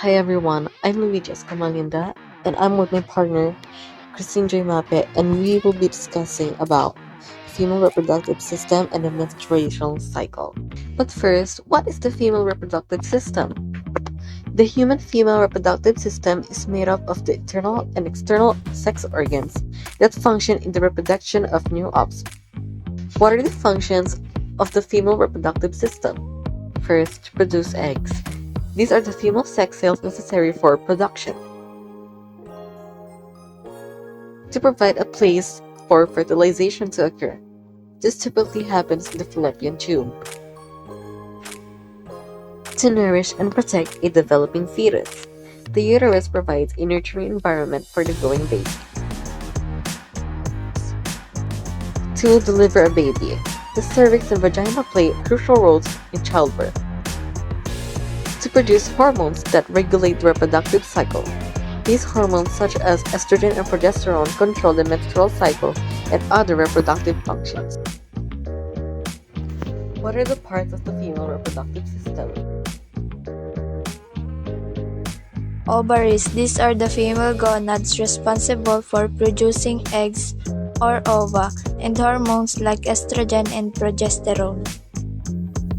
Hi everyone, I'm Luigi Gamalinda, and I'm with my partner, Christine J. Mape, and we will be discussing about female reproductive system and the menstruation cycle. But first, what is the female reproductive system? The human female reproductive system is made up of the internal and external sex organs that function in the reproduction of new offspring. What are the functions of the female reproductive system? First, to produce eggs. These are the female sex cells necessary for production. To provide a place for fertilization to occur. This typically happens in the fallopian tube. To nourish and protect a developing fetus. The uterus provides a nurturing environment for the growing baby. To deliver a baby. The cervix and vagina play crucial roles in childbirth. To produce hormones that regulate the reproductive cycle. These hormones, such as estrogen and progesterone, control the menstrual cycle and other reproductive functions. What are the parts of the female reproductive system? Ovaries. These are the female gonads responsible for producing eggs or ova and hormones like estrogen and progesterone.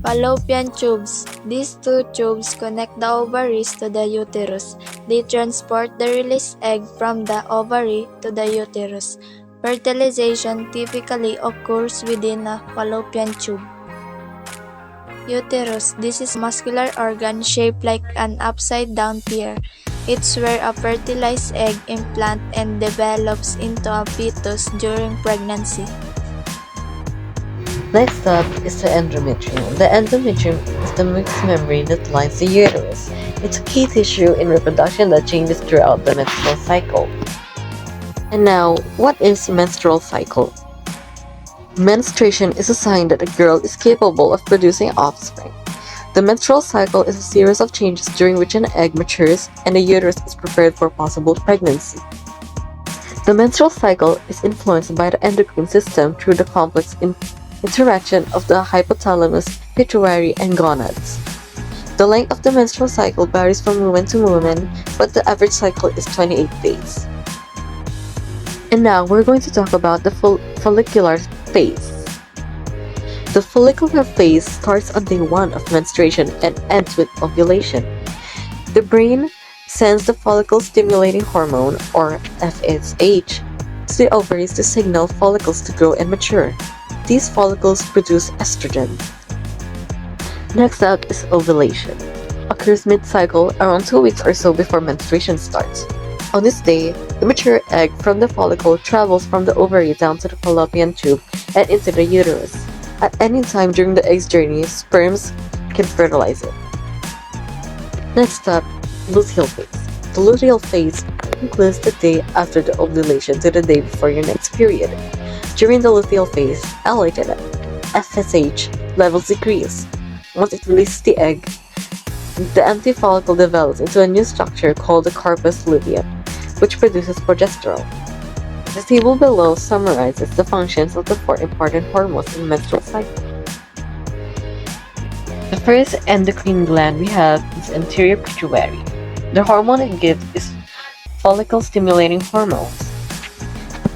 Fallopian tubes. These two tubes connect the ovaries to the uterus. They transport the released egg from the ovary to the uterus. Fertilization typically occurs within a fallopian tube. Uterus. This is a muscular organ shaped like an upside-down pear. It's where a fertilized egg implants and develops into a fetus during pregnancy. Next up is the endometrium. The endometrium is the mucous membrane that lines the uterus. It's a key tissue in reproduction that changes throughout the menstrual cycle. And now, what is menstrual cycle? Menstruation is a sign that a girl is capable of producing offspring. The menstrual cycle is a series of changes during which an egg matures and the uterus is prepared for possible pregnancy. The menstrual cycle is influenced by the endocrine system through the complex interaction of the hypothalamus, pituitary, and gonads. The length of the menstrual cycle varies from woman to woman, but the average cycle is 28 days. And now we're going to talk about the follicular phase. The follicular phase starts on day 1 of menstruation and ends with ovulation. The brain sends the follicle-stimulating hormone, or FSH, to the ovaries to signal follicles to grow and mature. These follicles produce estrogen. Next up is ovulation. Occurs mid-cycle, around 2 weeks or so before menstruation starts. On this day, the mature egg from the follicle travels from the ovary down to the fallopian tube and into the uterus. At any time during the egg's journey, sperms can fertilize it. Next up, luteal phase. The luteal phase includes the day after the ovulation to the day before your next period. During the luteal phase, LH and FSH levels decrease. Once it releases the egg, the empty follicle develops into a new structure called the corpus luteum, which produces progesterone. The table below summarizes the functions of the 4 important hormones in the menstrual cycle. The first endocrine gland we have is anterior pituitary. The hormone it gives is follicle-stimulating hormones,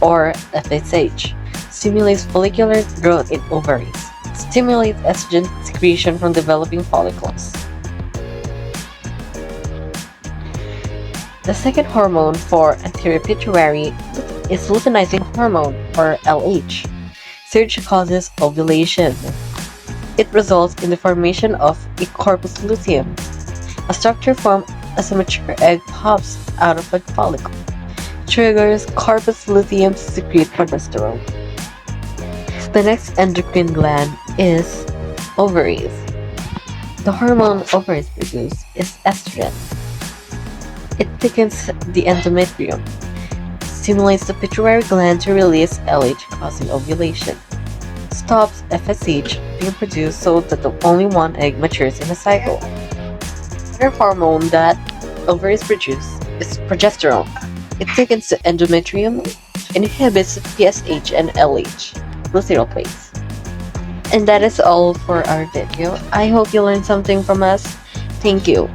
or FSH. Stimulates follicular growth in ovaries. Stimulates estrogen secretion from developing follicles. The second hormone for anterior pituitary is luteinizing hormone, or LH. Surge causes ovulation. It results in the formation of a corpus luteum, a structure formed as a mature egg pops out of a follicle. Triggers corpus luteum to secrete progesterone. The next endocrine gland is ovaries. The hormone ovaries produce is estrogen. It thickens the endometrium, stimulates the pituitary gland to release LH, causing ovulation, stops FSH being produced so that only one egg matures in a cycle. Another hormone that ovaries produce is progesterone. It thickens the endometrium, inhibits PSH and LH. Luteal phase. And that is all for our video. I hope you learned something from us. Thank you.